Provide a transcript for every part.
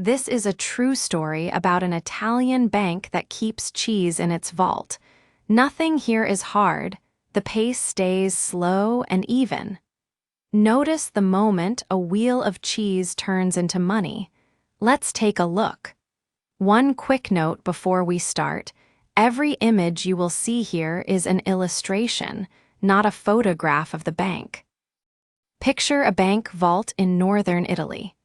This is a true story about an Italian bank that keeps cheese in its vault. Nothing here is hard. The pace stays slow and even. Notice the moment a wheel of cheese turns into money. Let's take a look. One quick note before we start. Every image you will see here is an illustration, not a photograph of the bank. Picture a bank vault in northern Italy.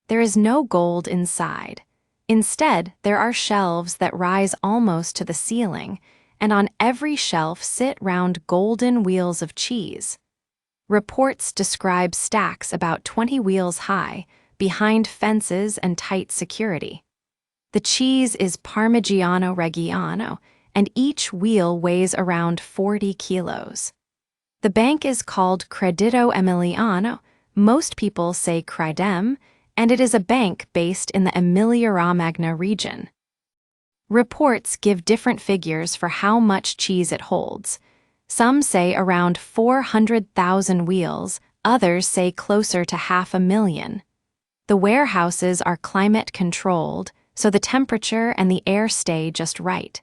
There is no gold inside. Instead, there are shelves that rise almost to the ceiling, and on every shelf sit round golden wheels of cheese. Reports describe stacks about 20 wheels high, behind fences and tight security. The cheese is Parmigiano Reggiano, and each wheel weighs around 40 kilos. The bank is called Credito Emiliano. Most people say Credem, and it is a bank based in the Emilia-Romagna region. Reports give different figures for how much cheese it holds. Some say around 400,000 wheels, others say closer to 500,000. The warehouses are climate-controlled, so the temperature and the air stay just right.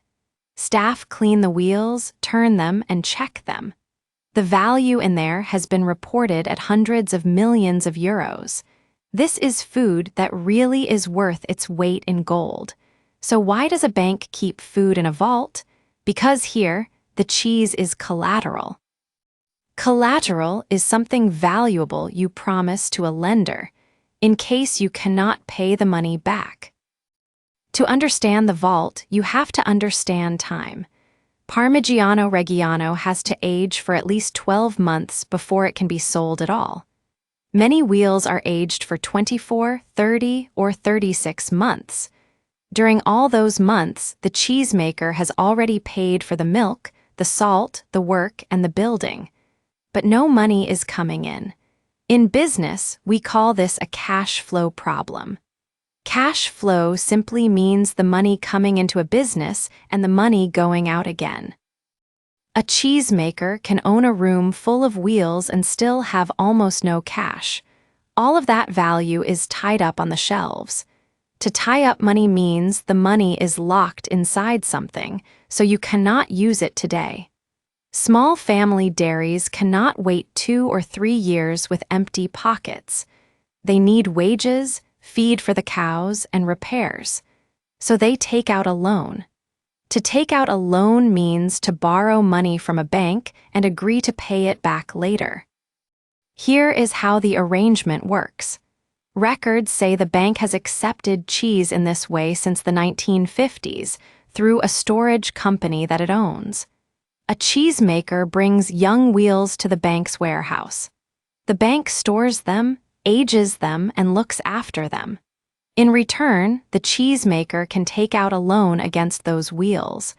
Staff clean the wheels, turn them, and check them. The value in there has been reported at hundreds of millions of euros. This is food that really is worth its weight in gold. So why does a bank keep food in a vault? Because here, the cheese is collateral. Collateral is something valuable you promise to a lender, in case you cannot pay the money back. To understand the vault, you have to understand time. Parmigiano Reggiano has to age for at least 12 months before it can be sold at all. Many wheels are aged for 24, 30, or 36 months. During all those months, the cheesemaker has already paid for the milk, the salt, the work, and the building. But no money is coming in. In business, we call this a cash flow problem. Cash flow simply means the money coming into a business and the money going out again. A cheesemaker can own a room full of wheels and still have almost no cash. All of that value is tied up on the shelves. To tie up money means the money is locked inside something, so you cannot use it today. Small family dairies cannot wait 2 or 3 years with empty pockets. They need wages, feed for the cows, and repairs. So they take out a loan. To take out a loan means to borrow money from a bank and agree to pay it back later. Here is how the arrangement works. Records say the bank has accepted cheese in this way since the 1950s through a storage company that it owns. A cheesemaker brings young wheels to the bank's warehouse. The bank stores them, ages them, and looks after them. In return, the cheesemaker can take out a loan against those wheels.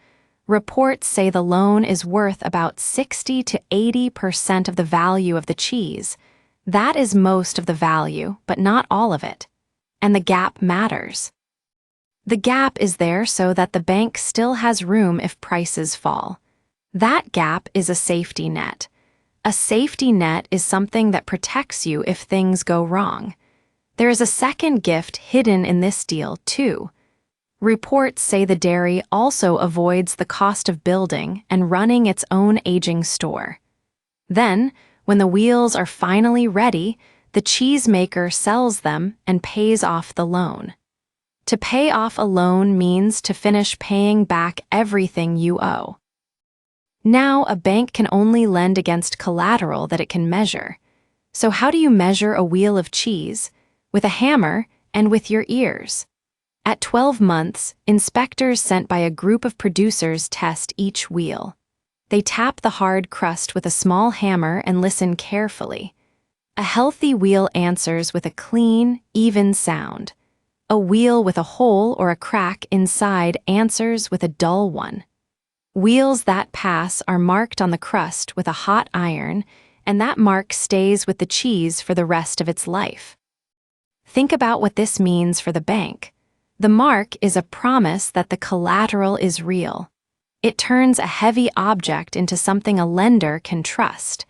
Reports say the loan is worth about 60 to 80% of the value of the cheese. That is most of the value, but not all of it. And the gap matters. The gap is there so that the bank still has room if prices fall. That gap is a safety net. A safety net is something that protects you if things go wrong. There is a second gift hidden in this deal, too. Reports say the dairy also avoids the cost of building and running its own aging store. Then, when the wheels are finally ready, the cheesemaker sells them and pays off the loan. To pay off a loan means to finish paying back everything you owe. Now, a bank can only lend against collateral that it can measure. So how do you measure a wheel of cheese? With a hammer and with your ears. At 12 months, inspectors sent by a group of producers test each wheel. They tap the hard crust with a small hammer and listen carefully. A healthy wheel answers with a clean, even sound. A wheel with a hole or a crack inside answers with a dull one. Wheels that pass are marked on the crust with a hot iron, and that mark stays with the cheese for the rest of its life. Think about what this means for the bank. The mark is a promise that the collateral is real. It turns a heavy object into something a lender can trust.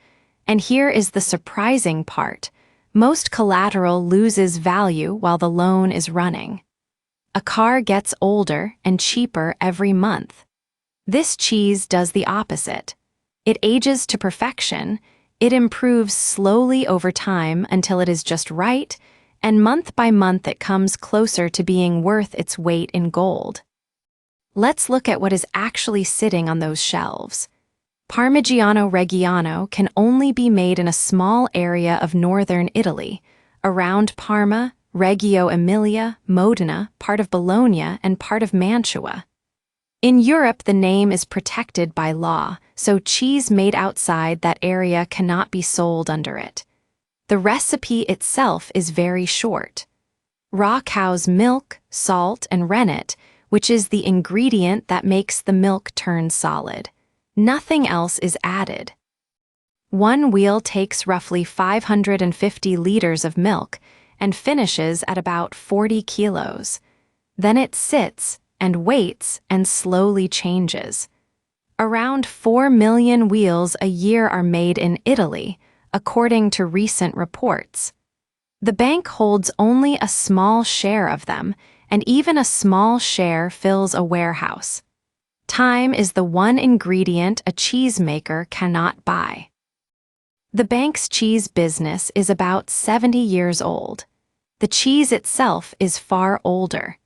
And here is the surprising part. Most collateral loses value while the loan is running. A car gets older and cheaper every month. This cheese does the opposite. It ages to perfection, it improves slowly over time until it is just right, and month by month it comes closer to being worth its weight in gold. Let's look at what is actually sitting on those shelves. Parmigiano Reggiano can only be made in a small area of northern Italy, around Parma, Reggio Emilia, Modena, part of Bologna, and part of Mantua. In Europe, the name is protected by law, so cheese made outside that area cannot be sold under it. The recipe itself is very short. Raw cow's milk, salt, and rennet, which is the ingredient that makes the milk turn solid. Nothing else is added. One wheel takes roughly 550 liters of milk and finishes at about 40 kilos. Then it sits and waits and slowly changes. Around 4 million wheels a year are made in Italy, according to recent reports. The bank holds only a small share of them, and even a small share fills a warehouse. Time is the one ingredient a cheesemaker cannot buy. The bank's cheese business is about 70 years old. The cheese itself is far older.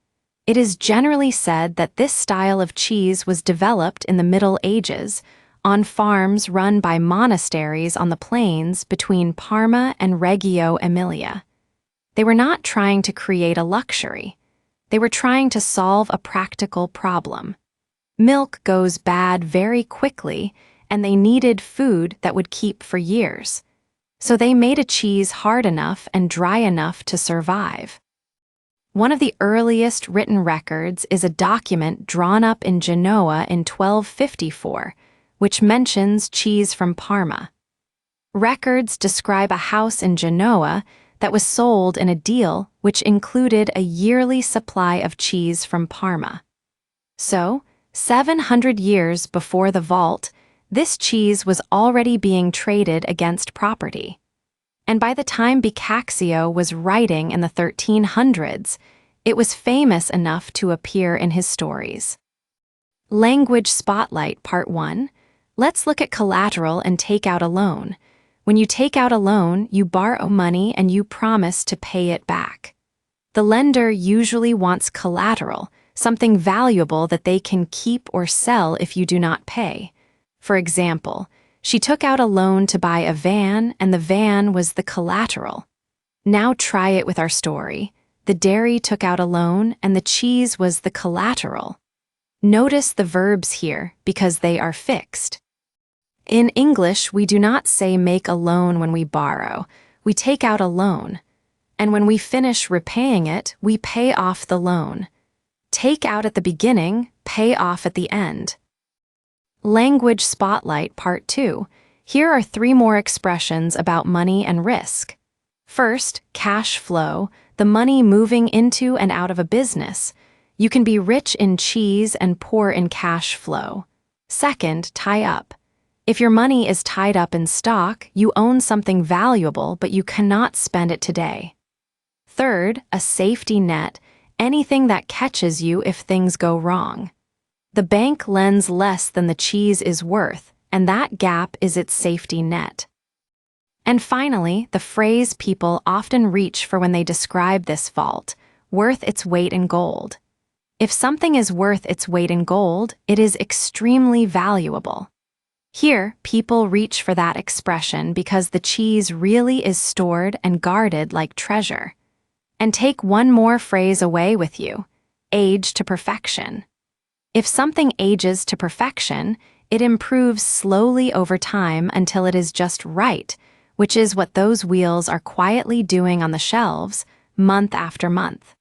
It is generally said that this style of cheese was developed in the Middle Ages on farms run by monasteries on the plains between Parma and Reggio Emilia. They were not trying to create a luxury. They were trying to solve a practical problem. Milk goes bad very quickly, and they needed food that would keep for years. So they made a cheese hard enough and dry enough to survive. One of the earliest written records is a document drawn up in Genoa in 1254, which mentions cheese from Parma. Records describe a house in Genoa that was sold in a deal which included a yearly supply of cheese from Parma. So, 700 years before the vault, this cheese was already being traded against property. And by the time Boccaccio was writing in the 1300s, it was famous enough to appear in his stories. Language Spotlight Part 1. Let's look at collateral and take out a loan. When you take out a loan, you borrow money and you promise to pay it back. The lender usually wants collateral, something valuable that they can keep or sell if you do not pay. For example, she took out a loan to buy a van, and the van was the collateral. Now try it with our story. The dairy took out a loan, and the cheese was the collateral. Notice the verbs here, because they are fixed. In English, we do not say make a loan when we borrow. We take out a loan. And when we finish repaying it, we pay off the loan. Take out at the beginning, pay off at the end. Language Spotlight Part 2. Here are 3 more expressions about money and risk. First, cash flow, the money moving into and out of a business. You can be rich in cheese and poor in cash flow. Second, tie up. If your money is tied up in stock, you own something valuable, but you cannot spend it today. Third, a safety net, anything that catches you if things go wrong. The bank lends less than the cheese is worth, and that gap is its safety net. And finally, the phrase people often reach for when they describe this vault, worth its weight in gold. If something is worth its weight in gold, it is extremely valuable. Here, people reach for that expression because the cheese really is stored and guarded like treasure. And take one more phrase away with you: age to perfection. If something ages to perfection, it improves slowly over time until it is just right, which is what those wheels are quietly doing on the shelves, month after month.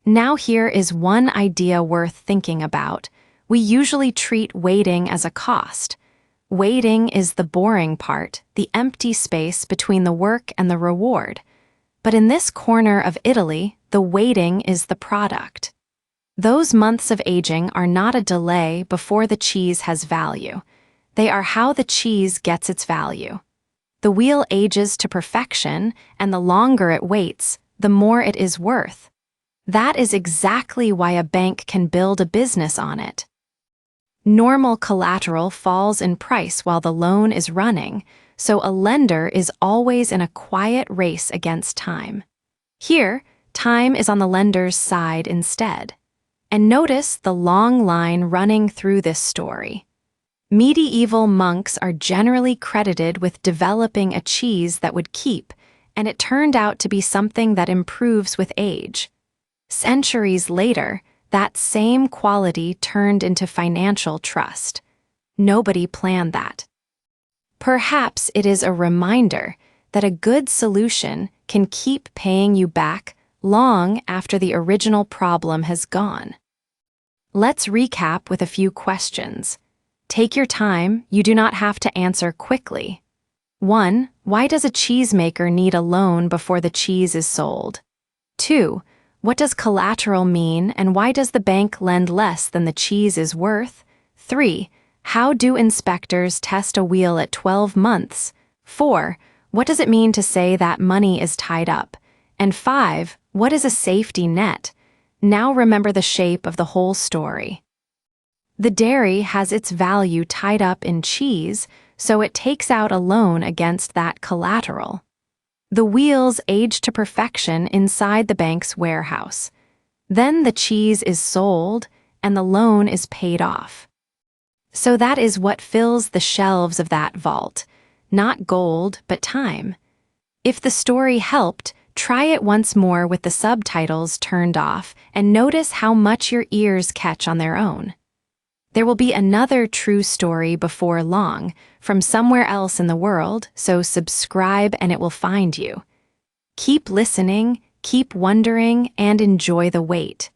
Now here is one idea worth thinking about. We usually treat waiting as a cost. Waiting is the boring part, the empty space between the work and the reward. But in this corner of Italy, the waiting is the product. Those months of aging are not a delay before the cheese has value. They are how the cheese gets its value. The wheel ages to perfection, and the longer it waits, the more it is worth. That is exactly why a bank can build a business on it. Normal collateral falls in price while the loan is running, so a lender is always in a quiet race against time. Here, time is on the lender's side instead. And notice the long line running through this story. Medieval monks are generally credited with developing a cheese that would keep, and it turned out to be something that improves with age. Centuries later, that same quality turned into financial trust. Nobody planned that. Perhaps it is a reminder that a good solution can keep paying you back long after the original problem has gone. Let's recap with a few questions. Take your time, you do not have to answer quickly. 1. Why does a cheesemaker need a loan before the cheese is sold? 2. What does collateral mean, and why does the bank lend less than the cheese is worth? 3. How do inspectors test a wheel at 12 months? 4. What does it mean to say that money is tied up? And 5. What is a safety net? Now remember the shape of the whole story. The dairy has its value tied up in cheese, so it takes out a loan against that collateral. The wheels age to perfection inside the bank's warehouse. Then the cheese is sold, and the loan is paid off. So that is what fills the shelves of that vault. Not gold, but time. If the story helped, try it once more with the subtitles turned off and notice how much your ears catch on their own. There will be another true story before long, from somewhere else in the world, so subscribe and it will find you. Keep listening, keep wondering, and enjoy the wait.